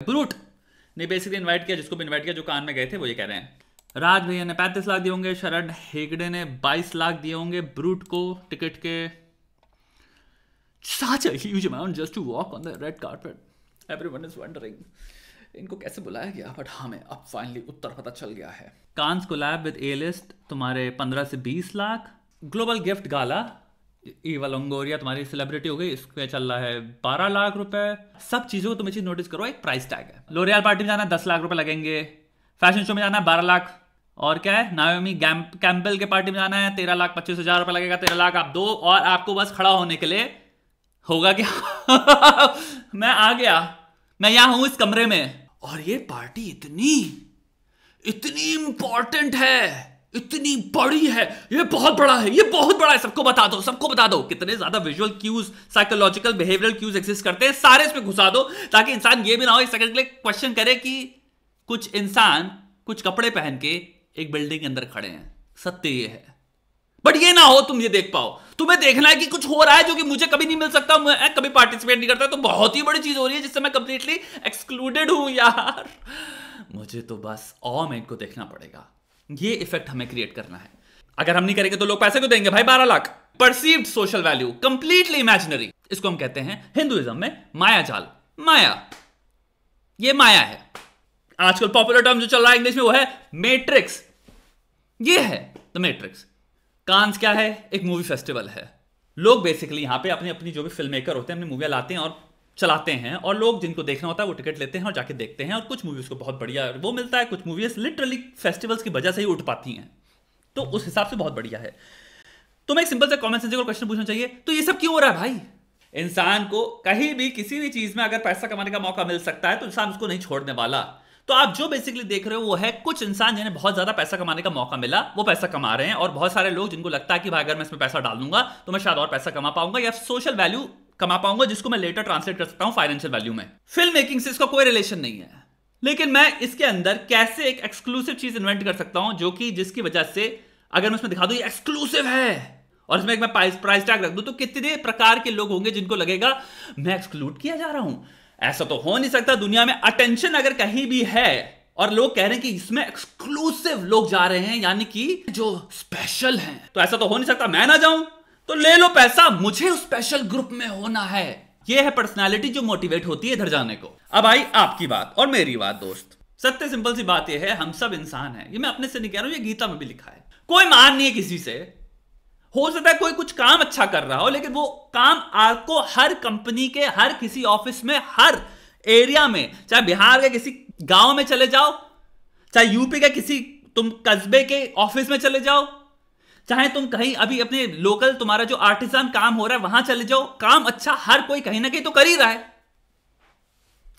Brute ने basically invite किया, जिसको भी इनवाइट किया, जो कान में गए थे वो ये कह रहे हैं। राज भैया ने 35 लाख दिए होंगे, शरण हेगड़े ने 22 लाख दिए होंगे ब्रूट को टिकट के। Such a huge amount just to walk on the red carpet. Everyone is wondering इनको कैसे बुलाया गया, बट हमें अब फाइनली उत्तर पता चल गया है। कांस कोलैब विद ए-लिस्ट तुम्हारे 15 से 20 लाख। ग्लोबल गिफ्ट गाला ईवा लोंगोरिया तुम्हारी सेलिब्रिटी हो गई, इसके चल रहा है 12 लाख रुपए। सब चीजों को तुम चीज नोटिस करो, एक प्राइस टैग है। लोरियल पार्टी में जाना है 10 लाख रुपए लगेंगे। फैशन शो में जाना है 12 लाख। और क्या है, नाओमी कैंपबेल के पार्टी में जाना है 13 लाख 25 हजार रुपए लगेगा। 13 लाख आप दो और आपको बस खड़ा होने के लिए होगा कि मैं आ गया, मैं यहां हूं इस कमरे में। और ये पार्टी इतनी इंपॉर्टेंट है, इतनी बड़ी है, ये बहुत बड़ा है, ये बहुत बड़ा है, सबको बता दो, सबको बता दो। कितने ज्यादा visual cues, psychological behavioural cues exist करते हैं, सारे इसमें घुसा दो, ताकि इंसान ये भी ना हो एक सेकंड के लिए क्वेश्चन करे कि कुछ इंसान कुछ कपड़े पहन के एक बिल्डिंग के अंदर खड़े हैं। सत्य ये है, बट ये ना हो तुम ये देख पाओ। तुम्हें देखना है कि कुछ हो रहा है जो कि मुझे कभी नहीं मिल सकता, मैं कभी पार्टिसिपेट नहीं करता, तो बहुत ही बड़ी चीज हो रही है जिससे मैं कंप्लीटली एक्सक्लूडेड हूं यार। मुझे तो बस में इनको देखना पड़ेगा, ये इफेक्ट हमें क्रिएट करना है। अगर हम नहीं करेंगे तो लोग पैसे क्यों देंगे भाई? 12 lakh. Perceived social value completely imaginary, इसको हम कहते हैं हिंदुइज्म में माया जाल। माया, ये माया है। आजकल पॉपुलर टर्म जो चल रहा है इंग्लिश में वो है मैट्रिक्स। ये है द मैट्रिक्स। कांस क्या है? एक मूवी फेस्टिवल है। लोग बेसिकली यहां पे अपनी अपनी जो भी फिल्म मेकर होते हैं अपनी मूवियां लाते हैं और चलाते हैं, और लोग जिनको देखना होता है वो टिकट लेते हैं और जाके देखते हैं। और कुछ मूवीज को बहुत बढ़िया वो मिलता है, कुछ मूवीज लिटरली फेस्टिवल्स की वजह से ही उठ पाती हैं, तो उस हिसाब से बहुत बढ़िया है। तुम्हें एक सिंपल सा कॉमन सेंस क्वेश्चन पूछना चाहिए, तो ये सब क्यों हो रहा है भाई? इंसान को कहीं भी किसी भी चीज में अगर पैसा कमाने का मौका मिल सकता है तो इंसान उसको नहीं छोड़ने वाला। तो आप जो बेसिकली देख रहे हो वो है कुछ इंसान जिन्हें बहुत ज्यादा पैसा कमाने का मौका मिला, वो पैसा कमा रहे हैं, और बहुत सारे लोग जिनको लगता है कि भाई अगर मैं इसमें पैसा डाल दूंगा तो मैं शायद और पैसा कमा पाऊंगा या सोशल वैल्यू कमा पाऊंगा, जिसको मैं लेटर ट्रांसलेट कर सकता हूं फाइनेंशियल वैल्यू में। फिल्म मेकिंग से इसका कोई रिलेशन नहीं है, लेकिन मैं इसके अंदर कैसे एक एक्सक्लूसिव चीज इन्वेंट कर सकता हूं जो कि जिसकी वजह से अगर मैं उसमें दिखा दूं ये एक्सक्लूसिव है और इसमें एक मैं प्राइस टैग रख दूं, तो कितने प्रकार के लोग होंगे जिनको लगेगा मैं एक्सक्लूड किया जा रहा हूं। ऐसा तो हो नहीं सकता। दुनिया में अटेंशन अगर कहीं भी है और लोग कह रहे हैं कि इसमें एक्सक्लूसिव लोग जा रहे हैं, यानी कि जो स्पेशल हैं, तो ऐसा तो हो नहीं सकता मैं ना जाऊं। तो ले लो पैसा, मुझे उस स्पेशल ग्रुप में होना है। यह है पर्सनालिटी जो मोटिवेट होती है इधर जाने को। अब आई आपकी बात और मेरी बात दोस्त। सत्य सिंपल सी बात यह है, हम सब इंसान हैं। ये मैं अपने से नहीं कह रहा हूं, ये गीता में भी लिखा है। कोई मान नहीं है किसी से। हो सकता है कोई कुछ काम अच्छा कर रहा हो, लेकिन वो काम आपको हर कंपनी के हर किसी ऑफिस में हर एरिया में, चाहे बिहार के किसी गांव में चले जाओ, चाहे यूपी के किसी तुम कस्बे के ऑफिस में चले जाओ, चाहे तुम कहीं अभी अपने लोकल तुम्हारा जो आर्टिसान काम हो रहा है वहां चले जाओ, काम अच्छा हर कोई कहीं ना कहीं तो कर ही रहा है।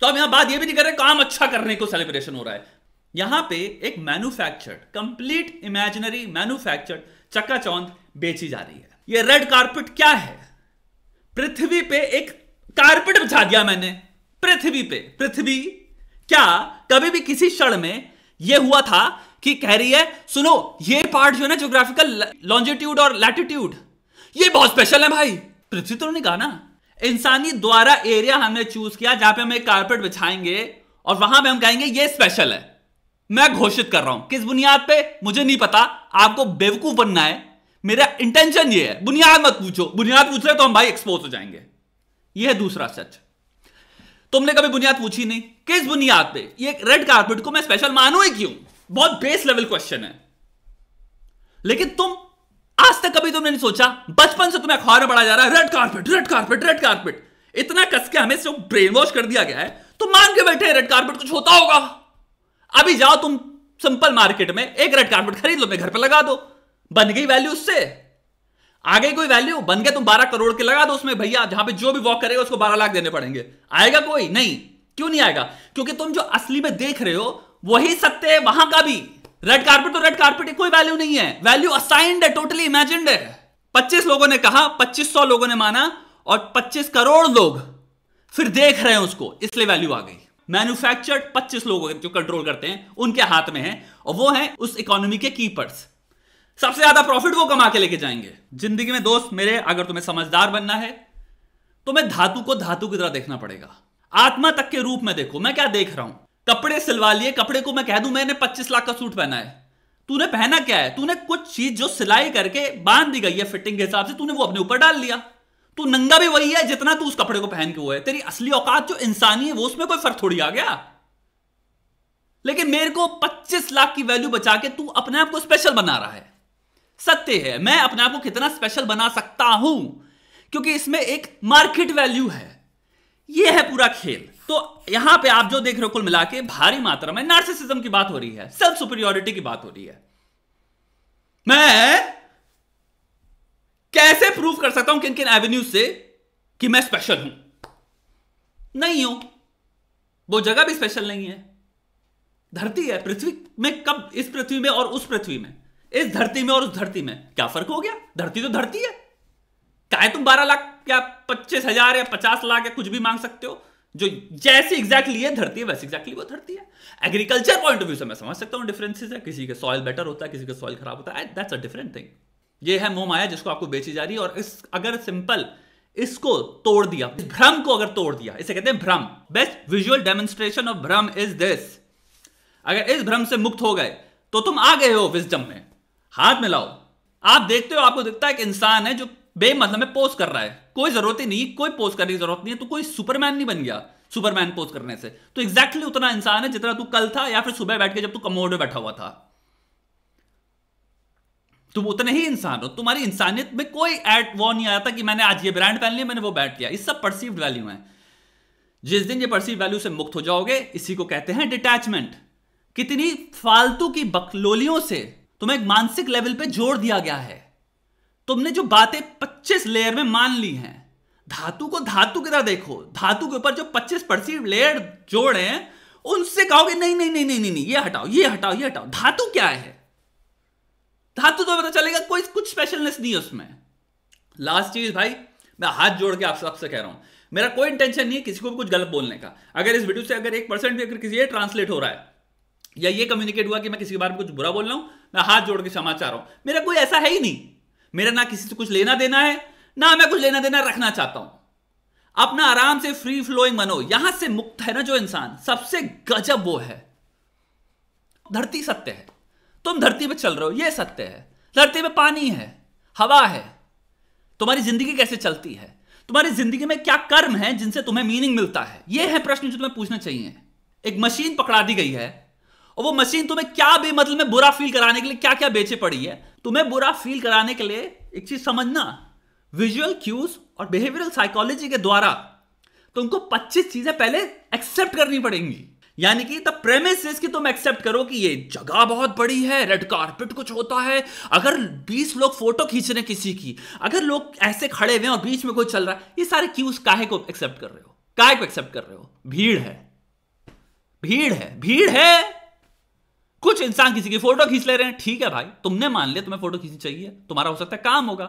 तो अब यहां बात ये भी नहीं कर रहे काम अच्छा करने को सेलिब्रेशन हो रहा है। यहां पे एक मैन्युफैक्चर्ड कंप्लीट इमेजिनरी मैन्युफैक्चर्ड चकाचौंध बेची जा रही है। ये रेड कारपेट क्या है? पृथ्वी पे एक कारपेट बिछा दिया मैंने। पृथ्वी पे, पृथ्वी क्या कभी भी किसी क्षण में यह हुआ था कि कह रही है सुनो ये पार्ट जो है ना ज्योग्राफिकल लॉन्जिट्यूड और लैटिट्यूड ये बहुत स्पेशल है भाई? पृथ्वी तो नहीं कहा ना। इंसानी द्वारा एरिया हमने चूज किया जहां पे हम एक कारपेट बिछाएंगे और वहां पे हम कहेंगे ये स्पेशल है। मैं घोषित कर रहा हूं। किस बुनियाद पे मुझे नहीं पता, आपको बेवकूफ बनना है। मेरा इंटेंशन ये है, बुनियाद मत पूछो। बुनियाद पूछ रहे तो हम भाई एक्सपोज हो जाएंगे। यह है दूसरा सच। तुमने कभी बुनियाद पूछी नहीं। किस बुनियाद पे ये रेड कारपेट को मैं स्पेशल मानूं ही क्यों? बहुत बेस लेवल क्वेश्चन है। लेकिन तुम आज तक कभी तुमने नहीं सोचा, बचपन से तुम्हें अखबार में पढ़ा जा रहा है red carpet red carpet red carpet. इतना कस के हमें जो ब्रेन वॉश कर दिया गया है, तुम मान के बैठे रेड कारपेट कुछ होता होगा। अभी जाओ तुम सिंपल मार्केट में एक रेड कारपेट खरीद लो, अपने घर पे लगा दो, बन गई वैल्यू। उससे आगे कोई वैल्यू बन गया, तुम 12 करोड़ के लगा दो उसमें भैया, जहां पे जो भी वॉक करेगा उसको 12 लाख देने पड़ेंगे। आएगा कोई? नहीं। क्यों नहीं आएगा? क्योंकि तुम जो असली में देख रहे हो वही सत्य है वहां का भी। रेड कारपेट तो रेड कारपेट की कोई वैल्यू नहीं है, वैल्यू असाइंड है, टोटली इमेजिन्ड है। 25 लोगों ने कहा, 2500 लोगों ने माना और 25 करोड़ लोग फिर देख रहे हैं उसको, इसलिए वैल्यू आ गई। मैन्युफैक्चर्ड 25 लोग जो कंट्रोल करते हैं उनके हाथ में है, और वो है उस इकोनॉमी के कीपर्स। सबसे ज्यादा प्रॉफिट वो कमा के लेके जाएंगे। जिंदगी में दोस्त मेरे, अगर तुम्हें समझदार बनना है तो मैं धातु को धातु की तरह देखना पड़ेगा। आत्मा तक के रूप में देखो। मैं क्या देख रहा हूं? कपड़े सिलवा लिए, कपड़े को मैं कह दूं मैंने 25 लाख का सूट पहना है, तूने पहना क्या है? तूने कुछ चीज जो सिलाई करके बांध दी गई है फिटिंग के हिसाब से, तूने वो अपने ऊपर डाल लिया। तू नंगा भी वही है जितना तू उस कपड़े को पहन के हुआ है। तेरी असली औकात जो इंसानी है वो, उसमें कोई फर्क थोड़ी आ गया। लेकिन मेरे को 25 लाख की वैल्यू बचा के तू अपने आप को स्पेशल बना रहा है। सत्य है, मैं अपने आप को कितना स्पेशल बना सकता हूं, क्योंकि इसमें एक मार्केट वैल्यू है। यह है पूरा खेल। तो यहां पे आप जो देख रहे हो कुल मिला के भारी मात्रा में नार्सिसिज्म की बात हो रही है, सेल्फ सुपीरियोरिटी की बात हो रही है। मैं कैसे प्रूव कर सकता हूं किन किन एवेन्यूज से कि मैं स्पेशल हूं? नहीं हूं। वो जगह भी स्पेशल नहीं है। धरती है, पृथ्वी में कब, इस पृथ्वी में और उस पृथ्वी में, इस धरती में और उस धरती में क्या फर्क हो गया? धरती तो धरती है। चाहे तुम 12 लाख या 25,000 या 50 लाख या कुछ भी मांग सकते हो, जो जैसी एग्जैक्टली है धरती है वैसे एग्जैक्टली वो धरती है। एग्रीकल्चर पॉइंट ऑफ व्यू से मैं समझ सकता हूं डिफरेंसेस है, किसी के सॉइल बेटर होता है, किसी का सॉइल खराब होता है, दैट्स अ डिफरेंट थिंग। ये है मोह माया जिसको आपको बेची जा रही है। और अगर सिंपल इसको तोड़ दिया, भ्रम को अगर तोड़ दिया, इसे कहते हैं भ्रम। बेस्ट विजुअल डेमोन्स्ट्रेशन ऑफ भ्रम इज दिस। अगर इस भ्रम से मुक्त हो गए तो तुम आ गए हो विजडम में। हाथ मिलाओ। आप देखते हो, आपको दिखता है एक इंसान है जो बेमतलब में पोज कर रहा है, कोई जरूरत ही नहीं, कोई पोज करने की जरूरत नहीं है। तो कोई सुपरमैन नहीं बन गया सुपरमैन पोज करने से। तो एग्जैक्टली उतना इंसान है जितना तू कल था, या फिर सुबह बैठ के जब तू कमोड में बैठा हुआ था। तुम उतने ही इंसान हो। तुम्हारी इंसानियत में कोई एड वो नहीं आया था कि मैंने आज ये ब्रांड पहन लिया, मैंने वो बैठ लिया। ये सब परसीव्ड वैल्यू है। जिस दिन ये परसीव्ड वैल्यू से मुक्त हो जाओगे, इसी को कहते हैं डिटैचमेंट। कितनी फालतू की बकलोलियों से तुम्हें एक मानसिक लेवल पे जोड़ दिया गया है। तुमने जो बातें 25 लेयर में मान ली हैं, धातु को धातु की तरह देखो। धातु के ऊपर जो 25 परसीव्ड लेयर जोड़े हैं, उनसे कहोगे नहीं नहीं नहीं नहीं नहीं, ये हटाओ, ये हटाओ, ये हटाओ। धातु क्या है? धातु तो पता चलेगा कोई कुछ स्पेशलनेस नहीं है उसमें। लास्ट चीज भाई, मैं हाथ जोड़ के आप सबसे कह रहा हूं, मेरा कोई इंटेंशन नहीं है किसी को भी कुछ गलत बोलने का। अगर इस वीडियो से अगर 1% भी अगर किसी ये ट्रांसलेट हो रहा है या ये कम्युनिकेट हुआ कि मैं किसी के बारे में कुछ बुरा बोल रहा हूं, मैं हाथ जोड़ के क्षमा चाह रहा हूं। मेरा कोई ऐसा है ही नहीं। मेरा ना किसी से कुछ लेना देना है, ना मैं कुछ लेना देना रखना चाहता हूं। अपना आराम से फ्री फ्लोइंग बनो। यहां से मुक्त है ना जो इंसान, सबसे गजब वो है। धरती सत्य है, तुम धरती पे चल रहे हो, ये सत्य है। धरती पे पानी है, हवा है। तुम्हारी जिंदगी कैसे चलती है? तुम्हारी जिंदगी में क्या कर्म है जिनसे तुम्हें मीनिंग मिलता है? ये है प्रश्न जो तुम्हें पूछना चाहिए। एक मशीन पकड़ा दी गई है और वो मशीन तुम्हें क्या भी मतलब में बुरा फील कराने के लिए क्या क्या बेचे पड़ी है। तुम्हें बुरा फील कराने के लिए एक चीज समझना, विजुअल क्यूज और बिहेवियरल साइकोलॉजी के द्वारा तुमको 25 चीजें पहले एक्सेप्ट करनी पड़ेंगी। यानी कि द प्रेमिस इज कि तुम एक्सेप्ट करो कि ये जगह बहुत बड़ी है, रेड कारपेट कुछ होता है, अगर 20 लोग फोटो खींच रहे हैं किसी की, अगर लोग ऐसे खड़े हुए हैं और बीच में कोई चल रहा है, ये सारे क्यूज काहे को एक्सेप्ट कर रहे हो? काहे को एक्सेप्ट कर रहे हो? भीड़ है, भीड़ है, भीड़ है। कुछ इंसान किसी की फोटो खींच ले रहे हैं, ठीक है भाई, तुमने मान लिया तुम्हें फोटो खींचनी चाहिए, तुम्हारा हो सकता है काम होगा।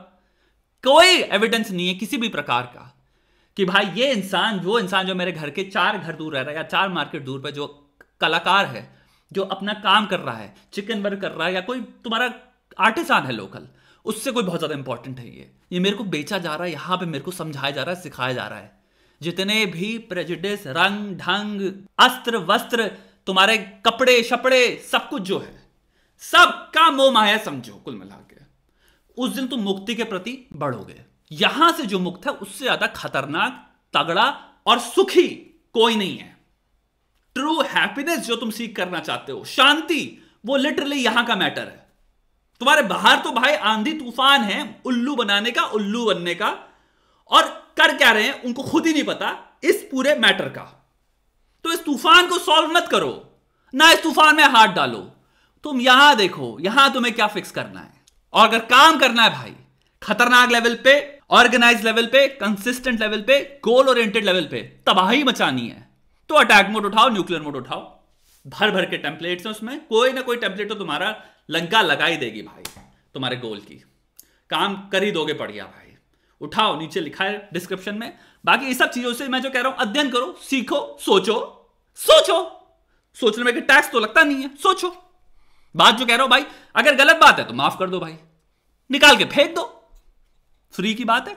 कोई एविडेंस नहीं है किसी भी प्रकार का कि भाई ये इंसान, वो इंसान जो मेरे घर के 4 घर दूर रह रहा है या 4 मार्केट दूर पर, जो कलाकार है, जो अपना काम कर रहा है, चिकन वर्क कर रहा है, या कोई तुम्हारा आर्टिसान है लोकल, उससे कोई बहुत ज्यादा इंपॉर्टेंट है। ये मेरे को बेचा जा रहा है, यहां पे मेरे को समझाया जा रहा है, सिखाया जा रहा है। जितने भी प्रेजुडिस, रंग ढंग, अस्त्र वस्त्र, तुम्हारे कपड़े शपड़े, सब कुछ जो है, सबका मोह माया समझो कुल मिला के। उस दिन तुम मुक्ति के प्रति बढ़ोगे। यहां से जो मुक्त है उससे ज्यादा खतरनाक, तगड़ा और सुखी कोई नहीं है। ट्रू हैप्पीनेस जो तुम सीख करना चाहते हो, शांति, वो लिटरली यहां का मैटर है। तुम्हारे बाहर तो भाई आंधी तूफान है उल्लू बनाने का, उल्लू बनने का, और कर क्या रहे हैं उनको खुद ही नहीं पता इस पूरे मैटर का। तो इस तूफान को सॉल्व मत करो, ना इस तूफान में हाथ डालो। तुम यहां देखो, यहां तुम्हें क्या फिक्स करना है। और अगर काम करना है भाई खतरनाक लेवल पे, ऑर्गेनाइज लेवल पे, कंसिस्टेंट लेवल पे, गोल ओरिएंटेड लेवल पे तबाही मचानी है, तो अटैक मोड उठाओ, न्यूक्लियर मोड उठाओ। भर भर के टेम्पलेट्स हैं उसमें, कोई ना कोई टेम्पलेट तो तुम्हारा लंका लगा ही देगी भाई तुम्हारे गोल की। काम कर ही दोगे बढ़िया भाई। उठाओ, नीचे लिखा है डिस्क्रिप्शन में। बाकी ये सब चीजों से मैं जो कह रहा हूं, अध्ययन करो, सीखो, सोचो। सोचो, सोचने में टैक्स तो लगता नहीं है, सोचो। बात जो कह रहा हूं भाई, अगर गलत बात है तो माफ कर दो भाई, निकाल के फेंक दो, फ्री की बात है।